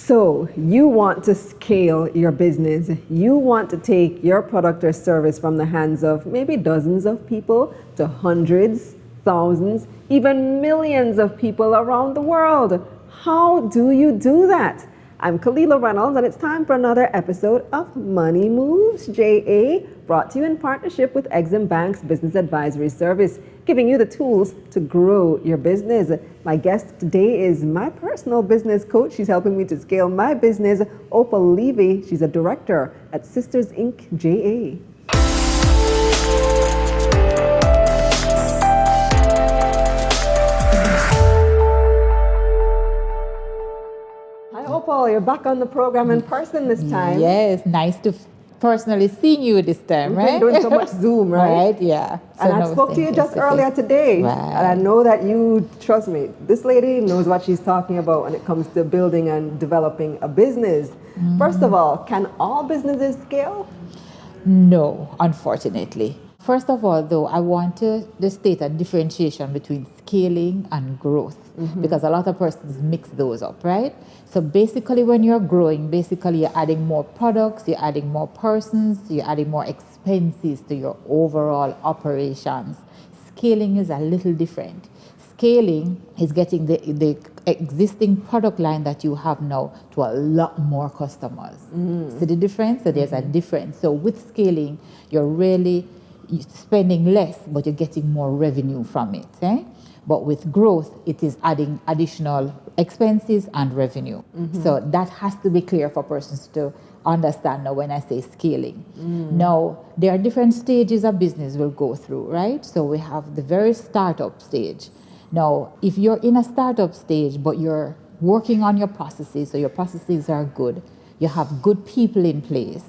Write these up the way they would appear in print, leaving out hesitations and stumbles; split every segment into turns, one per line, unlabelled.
So you want to scale your business. You want to take your product or service from the hands of maybe dozens of people to hundreds, thousands, even millions of people around the world. How do you do that? I'm Kalila Reynolds, and it's time for another episode of Money Moves JA, brought to you in partnership with EXIM Bank's Business Advisory Service, giving you the tools to grow your business. My guest today is my personal business coach. She's helping me to scale my business, Opal Levy. She's a director at Sisters Inc. JA. Opal, you're back on the program in person this time.
Yes, nice to personally seeing you this time, right?
We've been doing so much Zoom, right?
Right, yeah.
And I spoke to you just earlier today,
right.
And I know that you, trust me, this lady knows what she's talking about when it comes to building and developing a business. First of all, can all businesses scale?
No, unfortunately. First of all, though, I want to state a differentiation between scaling and growth, because a lot of persons mix those up, right? So basically, when you're growing, you're adding more products, you're adding more persons, you're adding more expenses to your overall operations. Scaling is a little different. Scaling is getting the existing product line that you have now to a lot more customers. See the difference? So there's a difference. So with scaling, you're really spending less, but you're getting more revenue from it. Eh? But with growth, it is adding additional expenses and revenue. So that has to be clear for persons to understand now when I say scaling. Now, there are different stages a business will go through, right? So we have the very startup stage. Now, if you're in a startup stage, but you're working on your processes, so your processes are good, you have good people in place,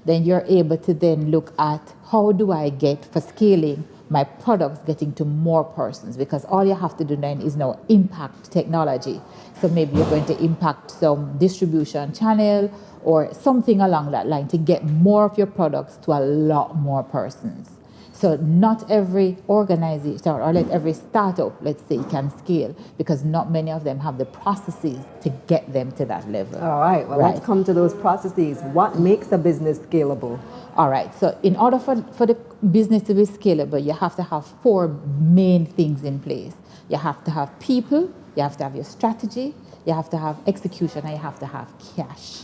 then you're able to then look at how do I get, for scaling, my products getting to more persons, because all you have to do then is now impact technology. So maybe you're going to impact some distribution channel or something along that line to get more of your products to a lot more persons. So not every organization or every startup, let's say, can scale, because not many of them have the processes to get them to that level.
All right, well, let's come to those processes. What makes a business scalable?
All right, so in order for the business to be scalable, you have to have four main things in place. You have to have people, you have to have your strategy, you have to have execution, and you have to have cash.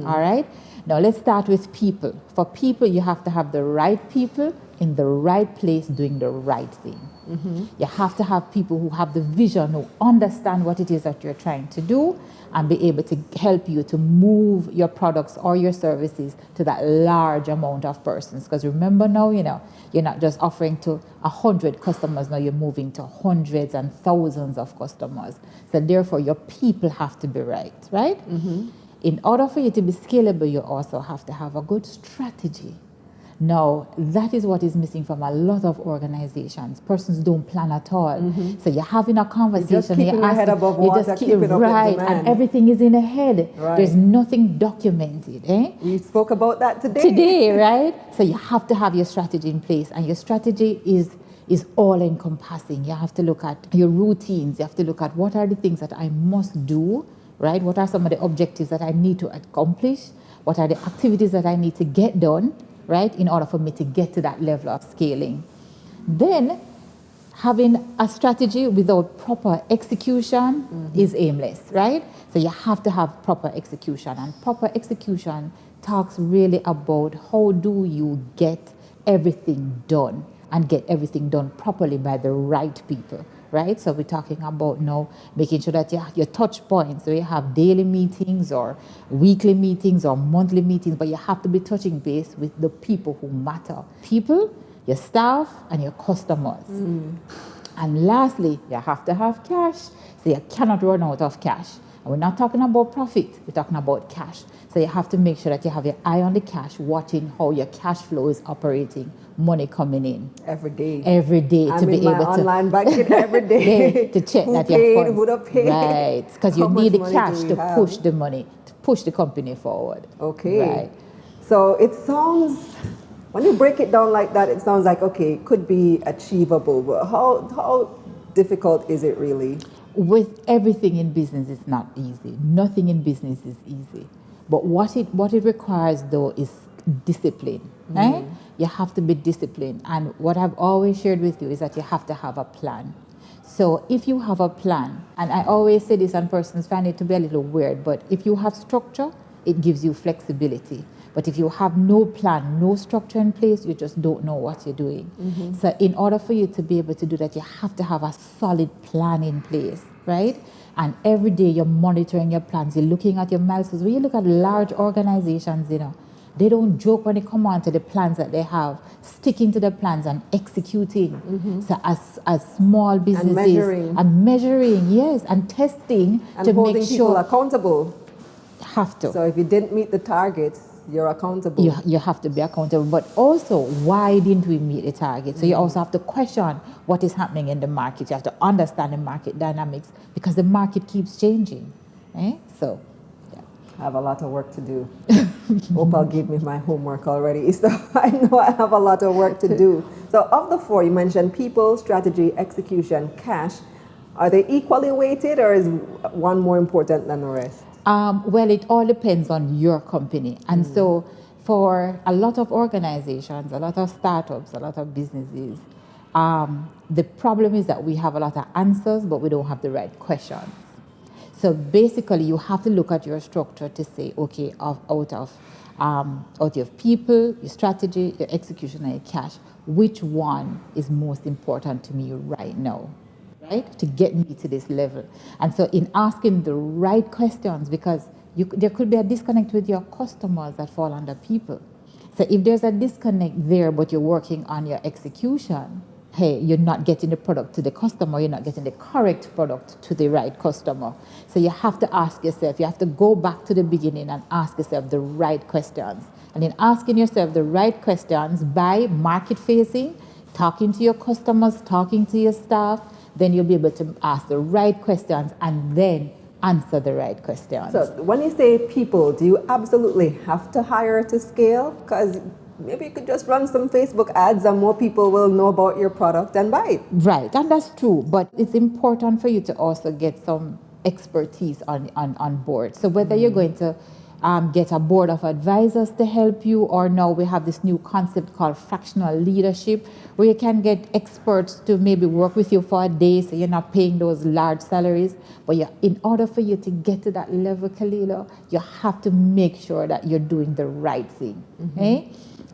All right, now let's start with people. For people, you have to have the right people in the right place doing the right thing. You have to have people who have the vision, who understand what it is that you're trying to do, and be able to help you to move your products or your services to that large amount of persons. Because remember now, you're not just offering to 100 customers, now you're moving to hundreds and thousands of customers. So therefore, your people have to be right? In order for you to be scalable, you also have to have a good strategy. Now, that is what is missing from a lot of organizations. Persons don't plan at all. So you're having a conversation.
You're just keeping your head above water, keeping up with demand.
And everything is in the head.
Right.
There's nothing documented.
We spoke about that today.
Today, right? So you have to have your strategy in place. And your strategy is all-encompassing. You have to look at your routines. You have to look at what are the things that I must do, right? What are some of the objectives that I need to accomplish? What are the activities that I need to get done, right, in order for me to get to that level of scaling? Then, having a strategy without proper execution is aimless, right? So you have to have proper execution, and proper execution talks really about how do you get everything done and get everything done properly by the right people. Right? So we're talking about now making sure that your touch points, so you have daily meetings or weekly meetings or monthly meetings, but you have to be touching base with the people who matter. People, your staff, and your customers. And lastly, you have to have cash. So you cannot run out of cash. And we're not talking about profit, we're talking about cash. So you have to make sure that you have your eye on the cash, watching how your cash flow is operating, money coming in.
Every day.
Every day to be able to.
Online banking every day.
To check
who
that
paid,
your funds.
who don't pay.
Right, because you need the cash to push the money, to push the company forward.
Okay.
Right.
So it sounds, when you break it down like that, it sounds like, okay, it could be achievable, but how difficult is it really?
with everything in business, it's not easy. Nothing in business is easy. But what it requires, though, is discipline. Right? You have to be disciplined. And what I've always shared with you is that you have to have a plan. So if you have a plan, and I always say this, and persons find it to be a little weird, but if you have structure, it gives you flexibility. But if you have no plan, no structure in place, you just don't know what you're doing. So in order for you to be able to do that, you have to have a solid plan in place, right? And every day you're monitoring your plans, you're looking at your milestones. When you look at large organizations, they don't joke when they come on to the plans that they have, sticking to the plans and executing. So as small businesses, and measuring, yes, and testing
and
to
holding
make
people
sure.
accountable.
Have to.
So if you didn't meet the targets, you're accountable.
You have to be accountable. But also, why didn't we meet the target? So you also have to question what is happening in the market. You have to understand the market dynamics because the market keeps changing. So, yeah.
I have a lot of work to do. Opal gave me my homework already, so I know I have a lot of work to do. So of the four, you mentioned people, strategy, execution, cash. Are they equally weighted, or is one more important than the rest?
Well, it all depends on your company. And so for a lot of organizations, a lot of startups, a lot of businesses, the problem is that we have a lot of answers, but we don't have the right questions. So basically, you have to look at your structure to say, okay, out of your people, your strategy, your execution, and your cash, which one is most important to me right now? Right, to get me to this level. And so in asking the right questions, because there could be a disconnect with your customers that fall under people. So if there's a disconnect there, but you're working on your execution, hey, you're not getting the product to the customer, you're not getting the correct product to the right customer. So you have to ask yourself, you have to go back to the beginning and ask yourself the right questions. And in asking yourself the right questions by market facing, talking to your customers, talking to your staff, then you'll be able to ask the right questions and then answer the right questions.
So when you say people, do you absolutely have to hire to scale? Because maybe you could just run some Facebook ads and more people will know about your product and buy it.
Right, and that's true. But it's important for you to also get some expertise on board. So whether you're going to get a board of advisors to help you, or now we have this new concept called fractional leadership, where you can get experts to maybe work with you for a day, so you're not paying those large salaries. But in order for you to get to that level, Kalila, you have to make sure that you're doing the right thing.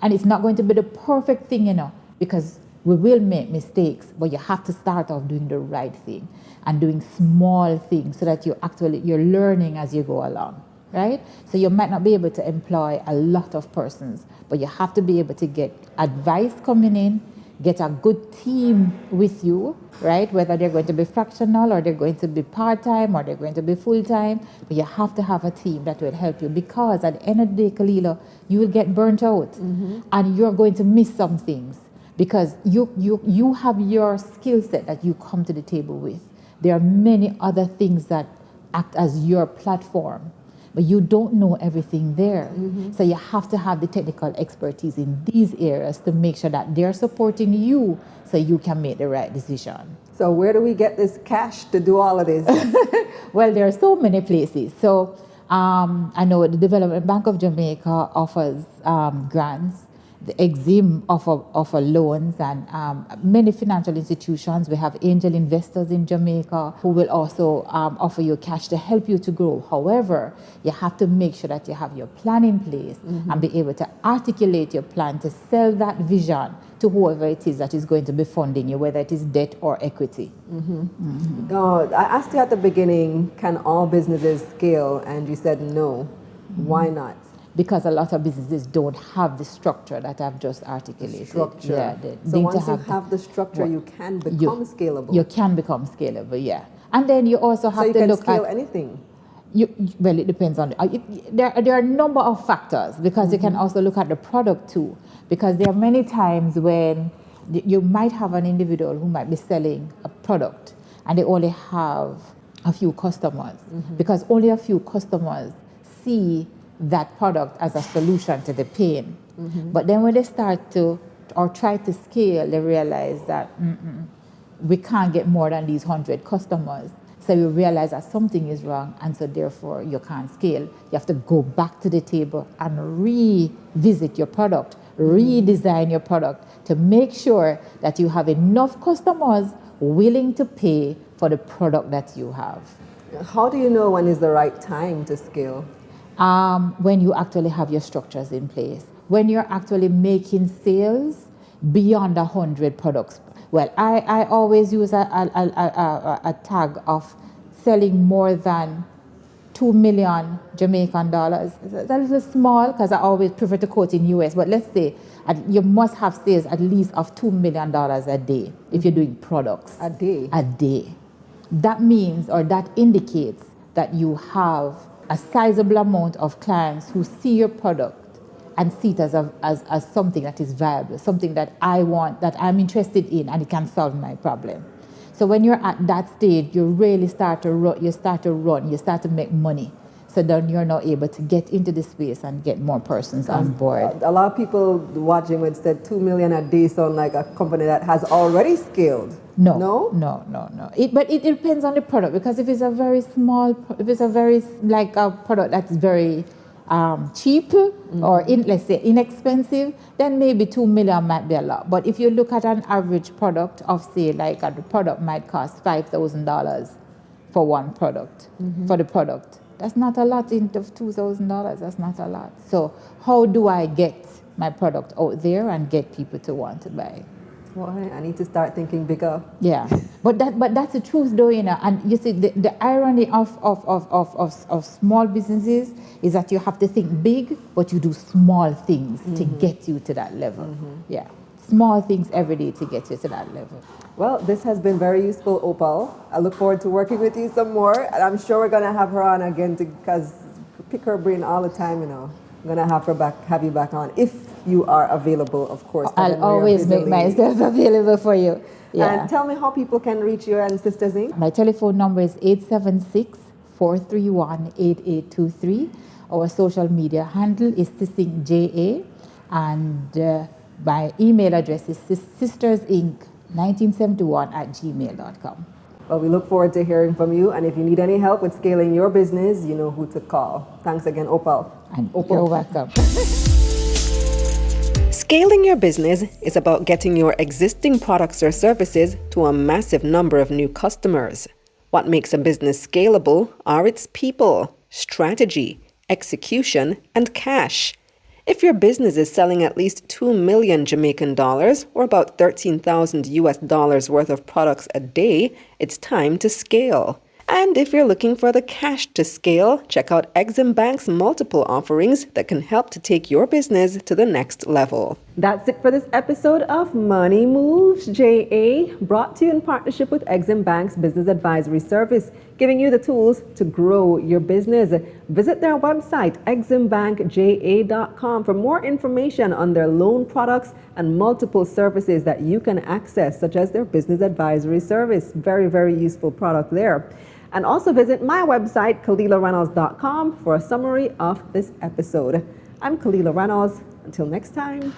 And it's not going to be the perfect thing, because we will make mistakes, but you have to start off doing the right thing and doing small things so that you're learning as you go along. Right? So you might not be able to employ a lot of persons, but you have to be able to get advice coming in, get a good team with you, right? Whether they're going to be fractional or they're going to be part-time or they're going to be full-time, but you have to have a team that will help you, because at the end of the day, Kalila, you will get burnt out and you're going to miss some things because you have your skill set that you come to the table with. There are many other things that act as your platform, but you don't know everything there. So you have to have the technical expertise in these areas to make sure that they're supporting you so you can make the right decision.
So where do we get this cash to do all of this?
Well, there are so many places. So I know the Development Bank of Jamaica offers grants. The EXIM offer loans, and many financial institutions. We have angel investors in Jamaica who will also offer you cash to help you to grow. However, you have to make sure that you have your plan in place and be able to articulate your plan to sell that vision to whoever it is that is going to be funding you, whether it is debt or equity.
I asked you at the beginning, can all businesses scale? And you said no. Why not?
Because a lot of businesses don't have the structure that I've just articulated.
Structure.
Yeah,
so once you have the structure, you can become scalable.
You can become scalable, yeah. And then you also have to look at...
So you can scale anything?
Well, it depends on... There are a number of factors, because you can also look at the product too. Because there are many times when you might have an individual who might be selling a product and they only have a few customers, because only a few customers see that product as a solution to the pain. But then when they start to or try to scale, they realize that we can't get more than these 100 customers. So you realize that something is wrong, and so therefore you can't scale. You have to go back to the table and revisit your product, redesign your product to make sure that you have enough customers willing to pay for the product that you have.
How do you know when is the right time to scale?
When you actually have your structures in place, when you're actually making sales beyond 100 products. Well, I always use a tag of selling more than 2 million Jamaican dollars. It's a little small because I always prefer to quote in US, but let's say you must have sales at least of $2 million a day if you're doing products.
A day?
A day. That means, or that indicates, that you have a sizable amount of clients who see your product and see it as something that is viable, something that I want, that I'm interested in, and it can solve my problem. So when you're at that stage, you really start to run, you start to make money. So then you're now able to get into the space and get more persons on board.
A lot of people watching would say 2 million a day sound like a company that has already scaled.
No. But it depends on the product, because if it's a very like a product that's very cheap or let's say inexpensive, then maybe 2 million might be a lot. But if you look at an average product of, say, like the product might cost $5,000 for one product, for the product. That's not a lot into $2,000. That's not a lot. So how do I get my product out there and get people to want to buy?
Well, I need to start thinking bigger.
Yeah, but that's the truth, though, you know. And you see, the irony of small businesses is that you have to think big, but you do small things to get you to that level. Yeah, small things every day to get you to that level.
Well, this has been very useful, Opal. I look forward to working with you some more, and I'm sure we're gonna have her on again because pick her brain all the time, you know. I'm gonna have you back on if you are available, of course.
I'll always make myself available for you. Yeah.
And tell me how people can reach you and Sisters Inc.
My telephone number is 876-431-8823. Our social media handle is SisIncJA, and my email address is sistersinc1971@gmail.com.
Well, we look forward to hearing from you, and if you need any help with scaling your business, you know who to call. Thanks again, Opal.
And you're welcome.
Scaling your business is about getting your existing products or services to a massive number of new customers. What makes a business scalable are its people, strategy, execution, and cash. If your business is selling at least 2 million Jamaican dollars, or about $13,000 worth of products a day, it's time to scale. And if you're looking for the cash to scale, check out EXIM Bank's multiple offerings that can help to take your business to the next level. That's it for this episode of Money Moves JA, brought to you in partnership with EXIM Bank's Business Advisory Service, giving you the tools to grow your business. Visit their website, eximbankja.com, for more information on their loan products and multiple services that you can access, such as their Business Advisory Service. Very, very useful product there. And also visit my website, KalilaReynolds.com, for a summary of this episode. I'm Kalila Reynolds. Until next time.